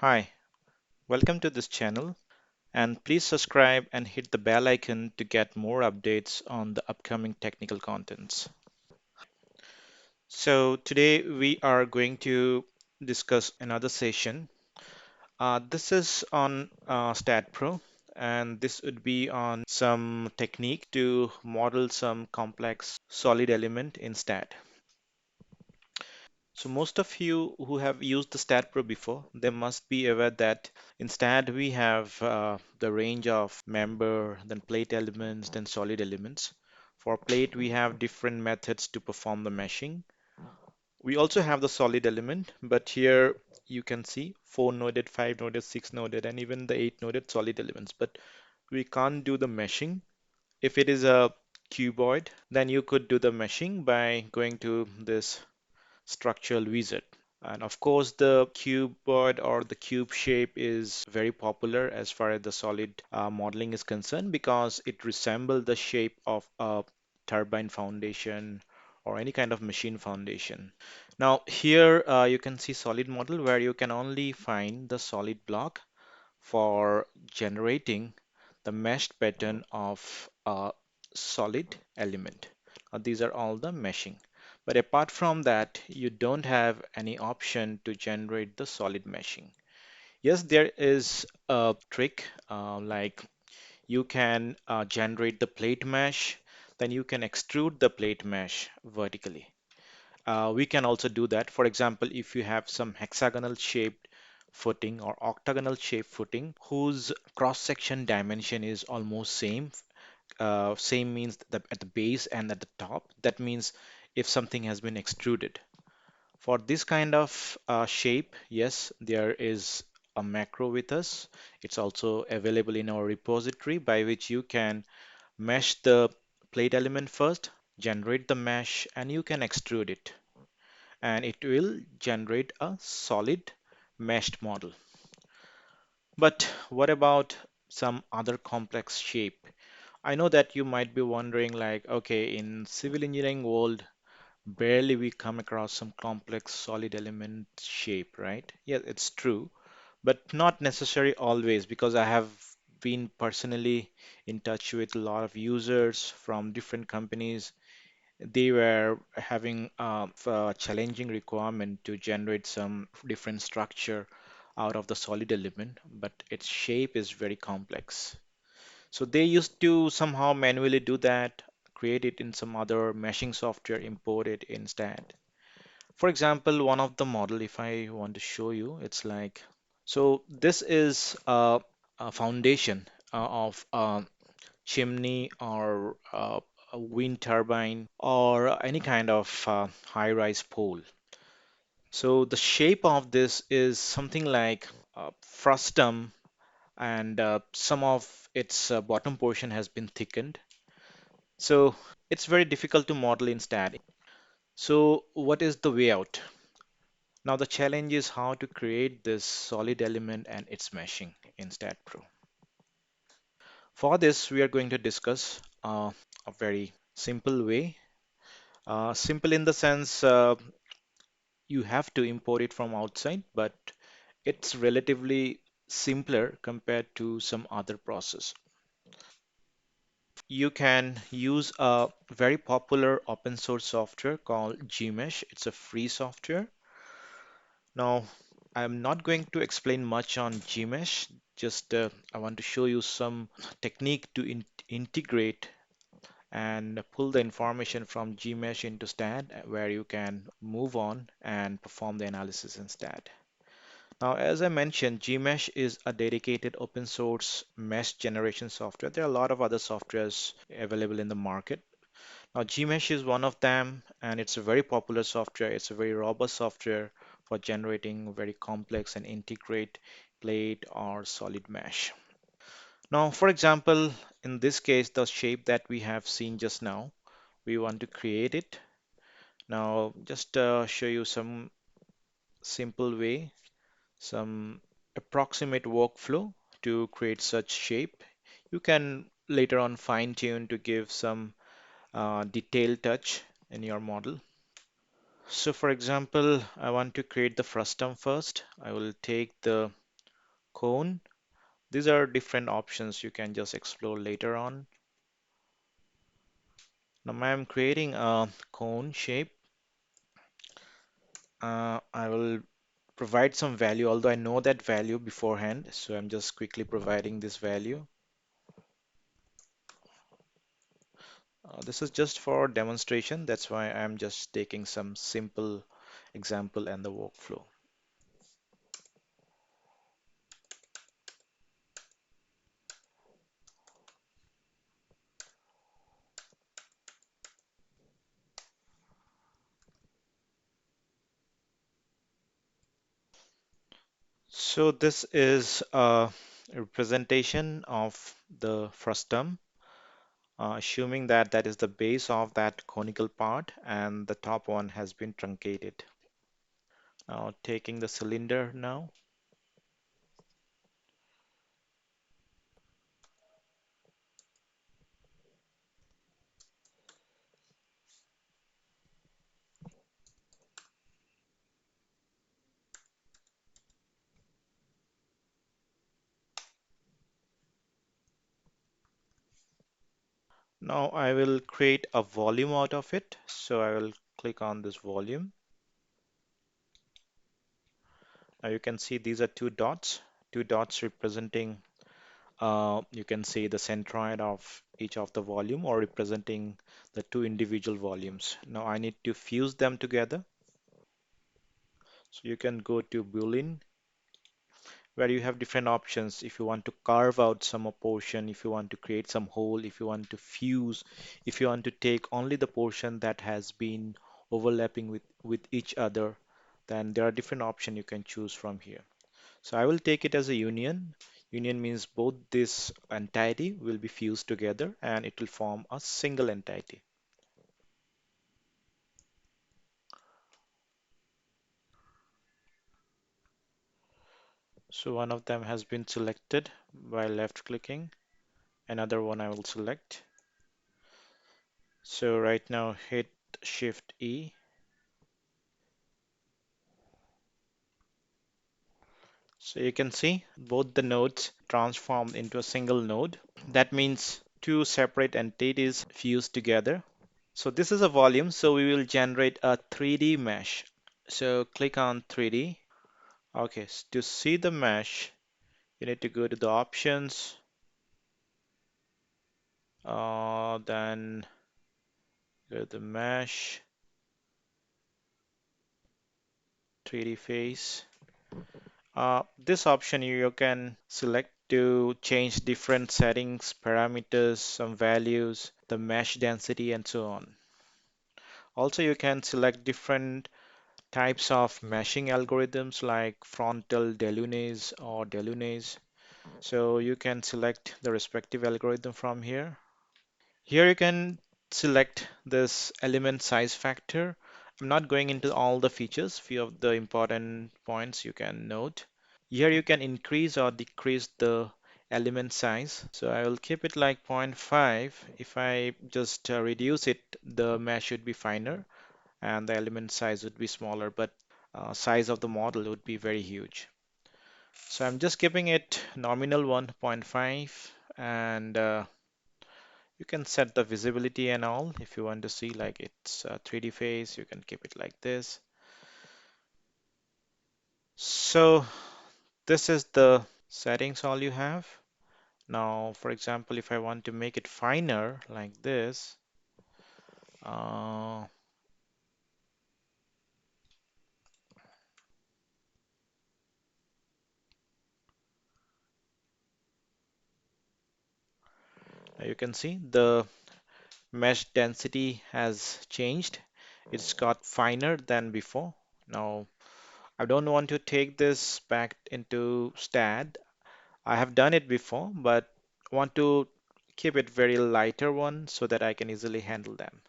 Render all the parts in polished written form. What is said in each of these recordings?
Hi, welcome to this channel and please subscribe and hit the bell icon to get more updates on the upcoming technical contents. So today we are going to discuss another session. This is on STAAD Pro and this would be on some technique to model some complex solid element in STAAD. So most of you who have used the STAAD Pro before, they must be aware that instead we have the range of member, then plate elements, then solid elements. For plate, we have different methods to perform the meshing. We also have the solid element, but here you can see 4-noded, 5-noded, 6-noded, and even the 8-noded solid elements. But we can't do the meshing. If it is a cuboid, then you could do the meshing by going to this structural wizard. And of course, the cuboid or the cube shape is very popular as far as the solid modeling is concerned because it resembles the shape of a turbine foundation or any kind of machine foundation. Now here you can see solid model where you can only find the solid block for generating the meshed pattern of a solid element. These are all the meshing. But apart from that, you don't have any option to generate the solid meshing. Yes, there is a trick like you can generate the plate mesh, then you can extrude the plate mesh vertically. We can also do that. For example, if you have some hexagonal shaped footing or octagonal shaped footing whose cross-section dimension is almost same. Same means that at the base and at the top. That means if something has been extruded. For this kind of shape, yes, there is a macro with us. It's also available in our repository by which you can mesh the plate element first, generate the mesh, and you can extrude it and it will generate a solid meshed model. But what about some other complex shape? I know that you might be wondering like, okay, in civil engineering world, barely we come across some complex solid element shape, right? Yeah, it's true, but not necessary always because I have been personally in touch with a lot of users from different companies. They were having a challenging requirement to generate some different structure out of the solid element, but its shape is very complex. So they used to somehow manually do that, create it in some other meshing software, import it instead. For example, one of the model, if I want to show you, it's like, so this is a foundation of chimney or a wind turbine or any kind of high-rise pole. So the shape of this is something like frustum and some of its bottom portion has been thickened. So it's very difficult to model in STAAD. So what is the way out? Now the challenge is how to create this solid element and its meshing in STAAD Pro. For this, we are going to discuss a very simple way. Simple in the sense you have to import it from outside, but it's relatively simpler compared to some other process. You can use a very popular open source software called Gmesh. It's a free software. Now, I'm not going to explain much on Gmesh. Just I want to show you some technique to integrate and pull the information from Gmesh into STAAD, where you can move on and perform the analysis in STAAD. Now, as I mentioned, Gmesh is a dedicated open source mesh generation software. There are a lot of other softwares available in the market. Now, Gmesh is one of them, and it's a very popular software. It's a very robust software for generating very complex and integrate plate or solid mesh. Now, for example, in this case, the shape that we have seen just now, we want to create it. Now, just show you some simple way, some approximate workflow to create such shape. You can later on fine tune to give some detailed touch in your model. So for example, I want to create the frustum first. I will take the cone. These are different options you can just explore later on. Now I'm creating a cone shape. I will provide some value, although I know that value beforehand, so I'm just quickly providing this value. This is just for demonstration, that's why I'm just taking some simple example and the workflow. So this is a representation of the first term, assuming that that is the base of that conical part and the top one has been truncated. Now taking the cylinder now. Now I will create a volume out of it. So I will click on this volume. Now you can see these are two dots representing, you can see the centroid of each of the volume or representing the two individual volumes. Now I need to fuse them together. So you can go to Boolean where you have different options. If you want to carve out some portion, if you want to create some hole, if you want to fuse, if you want to take only the portion that has been overlapping with each other, then there are different options you can choose from here. So I will take it as a union. Union means both this entity will be fused together and it will form a single entity. So one of them has been selected by left clicking. Another one I will select. So right now hit Shift E. So you can see both the nodes transformed into a single node. That means two separate entities fused together. So this is a volume, so we will generate a 3D mesh. So click on 3D. Okay, to see the mesh, you need to go to the options, then go to the mesh, 3D face. This option you can select to change different settings, parameters, some values, the mesh density, and so on. Also, you can select different types of meshing algorithms like frontal delunase or delunase. So you can select the respective algorithm from here. Here you can select this element size factor. I'm not going into all the features, few of the important points you can note. Here you can increase or decrease the element size. So I will keep it like zero point 0.5. If I just reduce it, the mesh should be finer and the element size would be smaller, but size of the model would be very huge. So I'm just keeping it nominal 1.5 and you can set the visibility and all. If you want to see like it's 3D face, you can keep it like this. So this is the settings all you have. Now, for example, if I want to make it finer like this, uh, you can see the mesh density has changed. It's got finer than before. Now, I don't want to take this back into STAAD. I have done it before, but want to keep it very lighter one so that I can easily handle them.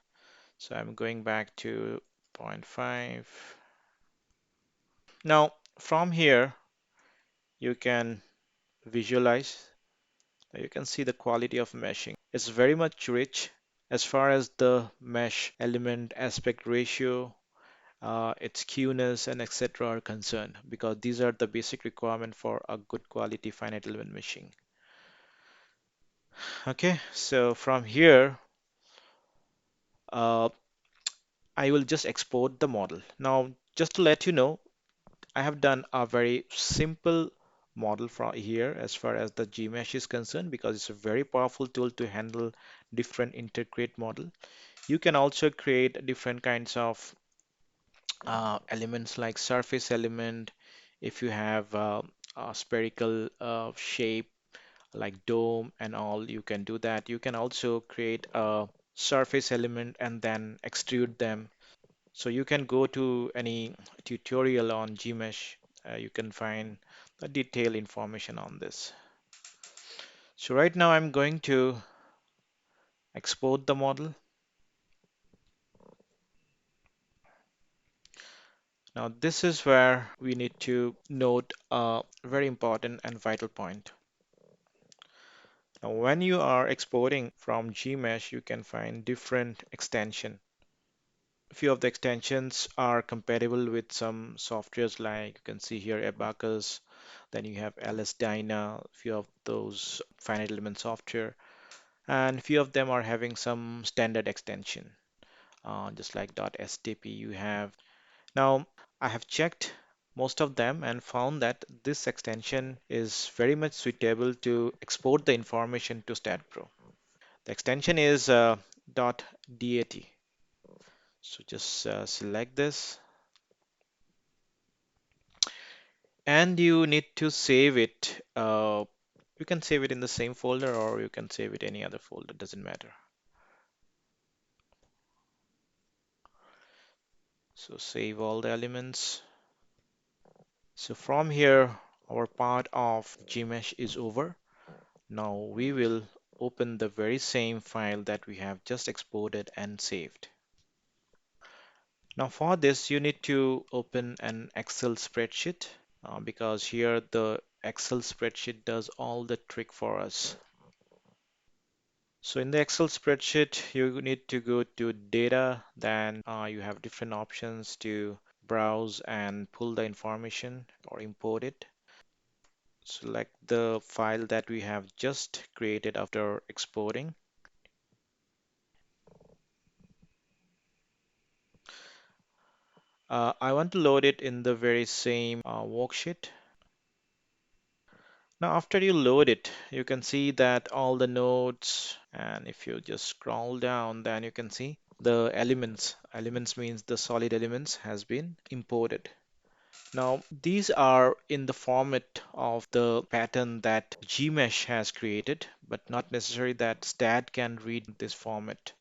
So I'm going back to zero point 0.5. Now, from here, you can visualize. You can see the quality of meshing. It's very much rich as far as the mesh element aspect ratio its queueness and etc. are concerned, because these are the basic requirement for a good quality finite element machine. Okay, so from here, uh, I will just export the model. Now, just to let you know, I have done a very simple model from here as far as the GMesh is concerned, because it's a very powerful tool to handle different intercreate model. You can also create different kinds of elements like surface element. If you have a spherical shape like dome and all, you can do that. You can also create a surface element and then extrude them. So you can go to any tutorial on Gmesh. You can find the detailed information on this. So right now I'm going to export the model. Now this is where we need to note a very important and vital point. Now when you are exporting from Gmesh, you can find different extension. A few of the extensions are compatible with some softwares, like you can see here Abacus, then you have LS-DYNA, a few of those finite element software, and few of them are having some standard extension, just like .stp you have. Now, I have checked most of them and found that this extension is very much suitable to export the information to STAAD.Pro. The extension is .dat. So just select this, and you need to save it. You can save it in the same folder or you can save it any other folder, doesn't matter. So save all the elements. So from here, our part of Gmesh is over. Now we will open the very same file that we have just exported and saved. Now for this, you need to open an Excel spreadsheet, because here the Excel spreadsheet does all the trick for us. So in the Excel spreadsheet, you need to go to data, then you have different options to browse and pull the information or import it. Select the file that we have just created after exporting. I want to load it in the very same worksheet. Now, after you load it, you can see that all the nodes, and if you just scroll down, then you can see the elements. Elements means the solid elements has been imported. Now, these are in the format of the pattern that Gmesh has created, but not necessarily that STAAD can read this format.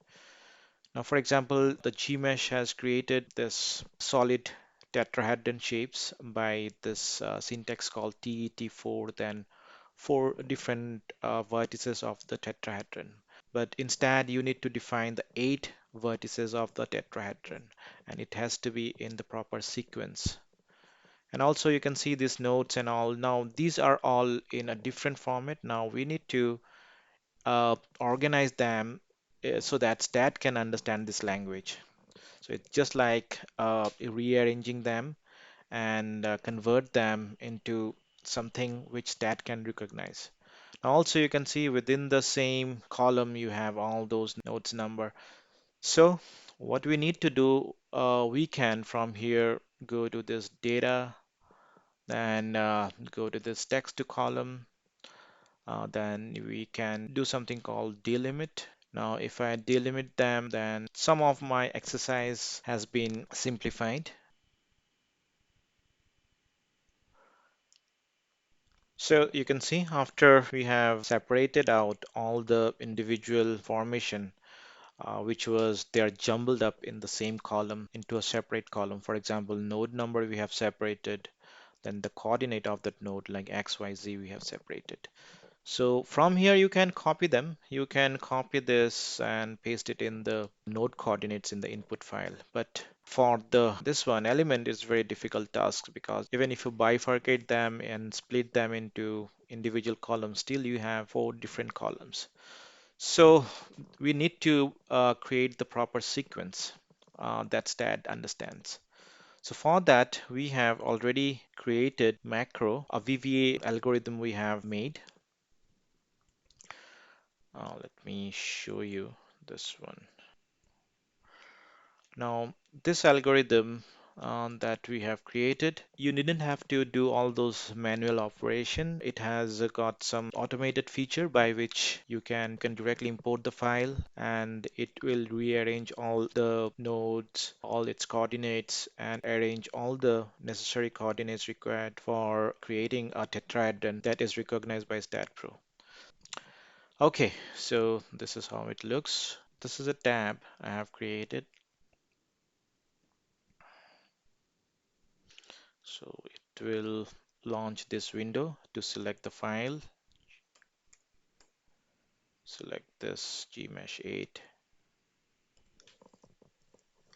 Now, for example, the Gmesh has created this solid tetrahedron shapes by this syntax called TET4, then four different vertices of the tetrahedron. But instead, you need to define the 8 vertices of the tetrahedron, and it has to be in the proper sequence. And also you can see these nodes and all. Now these are all in a different format. Now we need to organize them so that STAAD can understand this language. So it's just like rearranging them and convert them into something which STAAD can recognize. Now also you can see within the same column you have all those nodes number. So what we need to do, we can from here go to this data, then go to this text to column. Then we can do something called delimit. Now, if I delimit them, then some of my exercise has been simplified. So you can see after we have separated out all the individual formation, which was they are jumbled up in the same column into a separate column. For example, node number we have separated, then the coordinate of that node like X, Y, Z we have separated. So from here you can copy them. You can copy this and paste it in the node coordinates in the input file. But for the this one element is very difficult task, because even if you bifurcate them and split them into individual columns, still you have 4 different columns. So we need to create the proper sequence that STAAD understands. So for that, we have already created macro, a VBA algorithm we have made. Let me show you this one. Now, this algorithm that we have created, you didn't have to do all those manual operation. It has got some automated feature by which you can directly import the file and it will rearrange all the nodes, all its coordinates, and arrange all the necessary coordinates required for creating a tetrahedron that is recognized by StatPro. Okay, so this is how it looks. This is a tab I have created. So it will launch this window to select the file. Select this Gmesh 8.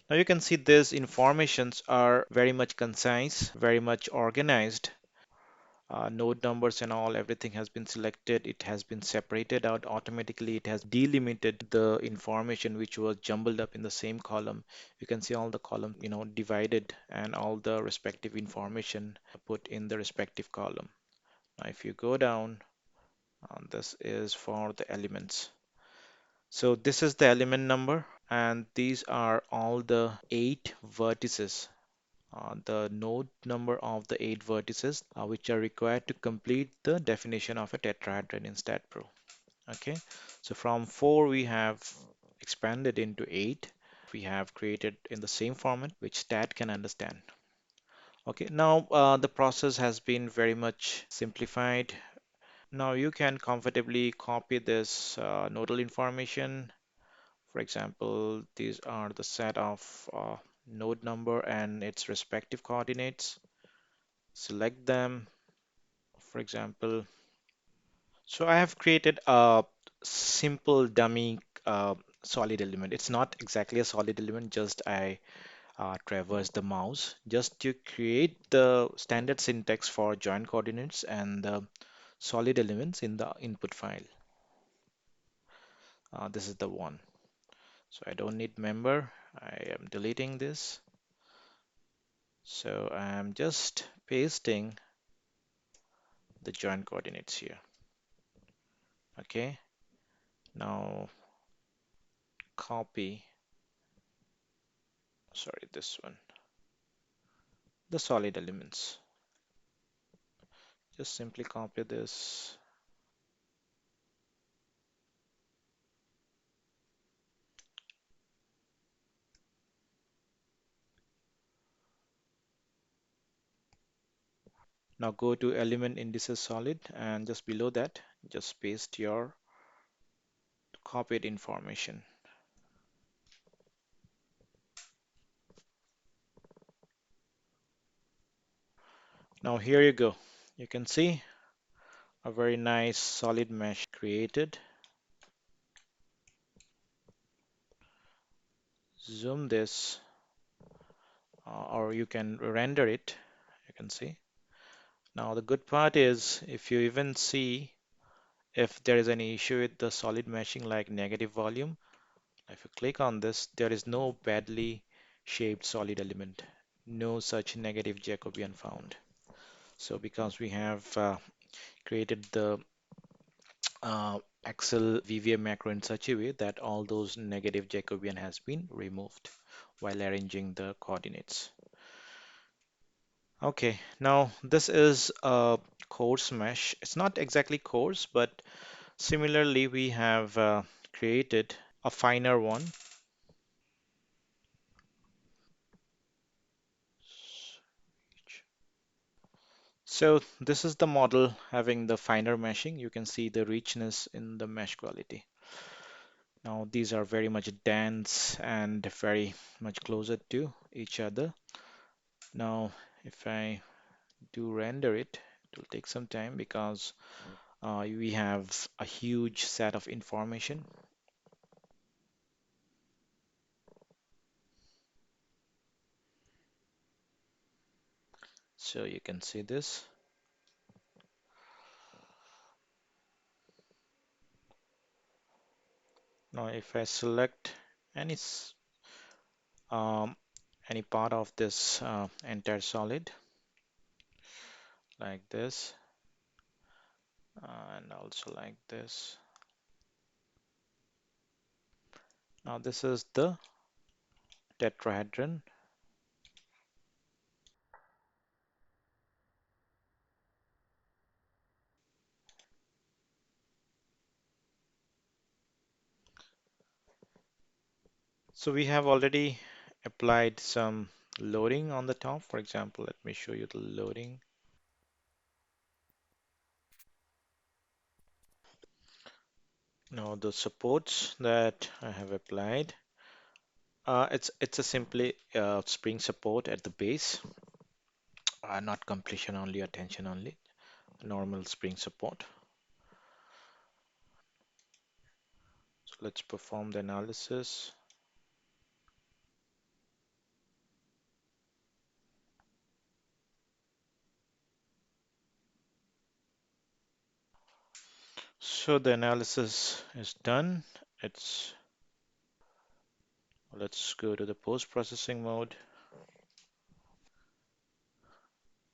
Now you can see these informations are very much concise, very much organized. Node numbers and all, everything has been selected. It has been separated out automatically. It has delimited the information which was jumbled up in the same column. You can see all the column, divided and all the respective information put in the respective column. Now if you go down, this is for the elements. So this is the element number, and these are all the 8 vertices, the node number of the 8 vertices, which are required to complete the definition of a tetrahedron in StatPro. Okay, so from 4 we have expanded into 8. We have created in the same format which Stat can understand. Okay, now the process has been very much simplified. Now you can comfortably copy this nodal information. For example, these are the set of node number and its respective coordinates. Select them, for example. So I have created a simple dummy solid element. It's not exactly a solid element, just I traverse the mouse just to create the standard syntax for joint coordinates and the solid elements in the input file. This is the one. So I don't need member. I am deleting this. So I'm just pasting the joint coordinates here. Okay. Now copy, sorry, this one, the solid elements. Just simply copy this. Now go to element indices solid and just below that, just paste your copied information. Now here you go. You can see a very nice solid mesh created. Zoom this, or you can render it. You can see. Now the good part is if you even see if there is any issue with the solid meshing like negative volume, if you click on this, there is no badly shaped solid element, no such negative Jacobian found. So because we have created the Excel VBA macro in such a way that all those negative Jacobian has been removed while arranging the coordinates. Okay, now this is a coarse mesh. It's not exactly coarse, but similarly we have created a finer one. So this is the model having the finer meshing. You can see the richness in the mesh quality. Now these are very much dense and very much closer to each other. Now if I do render it, it will take some time because we have a huge set of information. So you can see this. Now if I select any any part of this entire solid like this, and also like this. Now this is the tetrahedron. So we have already applied some loading on the top. For example, let me show you the loading. Now the supports that I have applied, it's a simply spring support at the base, not completion only or tension only, normal spring support. So let's perform the analysis. So the analysis is done. It's Let's go to the post-processing mode.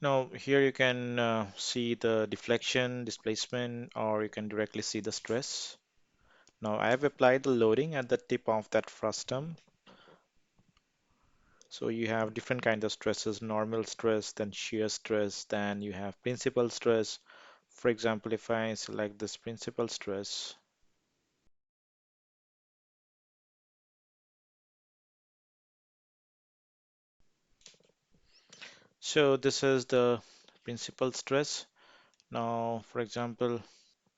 Now here you can see the deflection, displacement, or you can directly see the stress. Now I have applied the loading at the tip of that frustum. So you have different kinds of stresses, normal stress, then shear stress, then you have principal stress. For example, if I select this principal stress, so this is the principal stress. Now, for example,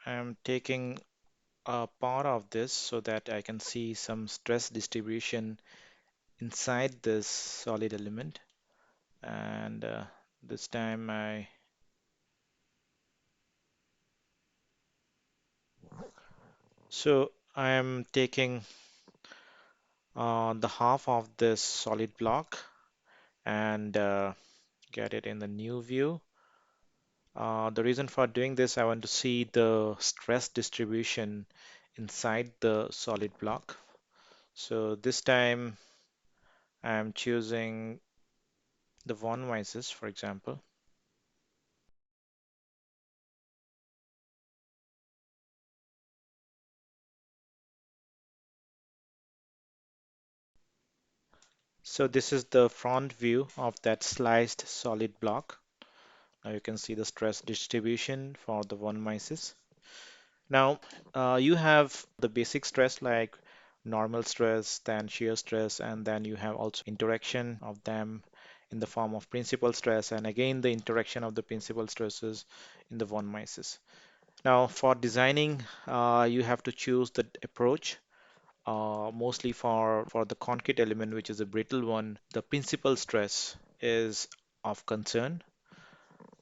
I'm taking a part of this so that I can see some stress distribution inside this solid element. And this time I am taking the half of this solid block and get it in the new view. The reason for doing this, I want to see the stress distribution inside the solid block. So this time I'm choosing the von Mises, for example. So this is the front view of that sliced solid block. Now you can see the stress distribution for the von Mises. Now you have the basic stress like normal stress, then shear stress, and then you have also interaction of them in the form of principal stress, and again the interaction of the principal stresses in the von Mises. Now for designing, you have to choose the approach. Mostly for the concrete element, which is a brittle one, the principal stress is of concern.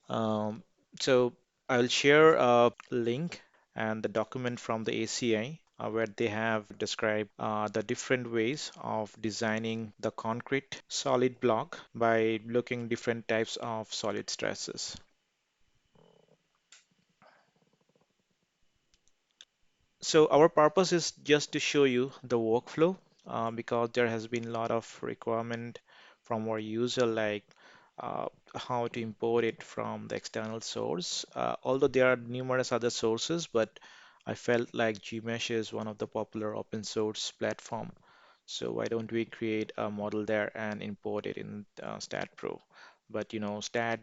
Um, so I'll share a link and the document from the ACI where they have described the different ways of designing the concrete solid block by looking different types of solid stresses. So our purpose is just to show you the workflow because there has been a lot of requirement from our user like uh, how to import it from the external source. Although there are numerous other sources, but I felt like Gmesh is one of the popular open source platform. So why don't we create a model there and import it in STAAD Pro? But you know, STAAD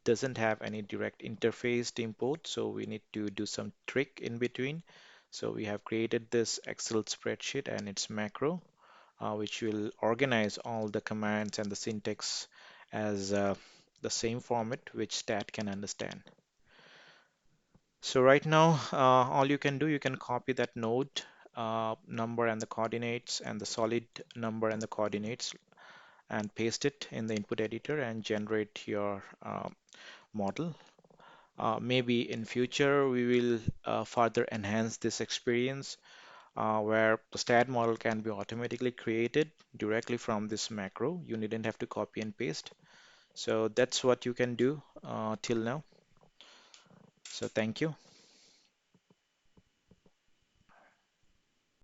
doesn't have any direct interface to import, so we need to do some trick in between. So we have created this Excel spreadsheet and its macro, which will organize all the commands and the syntax as the same format which STAAD can understand. So right now, all you can do, you can copy that node number and the coordinates and the solid number and the coordinates and paste it in the input editor and generate your model. Maybe in future we will further enhance this experience where the STAAD model can be automatically created directly from this macro. You needn't have to copy and paste. So that's what you can do till now. So thank you.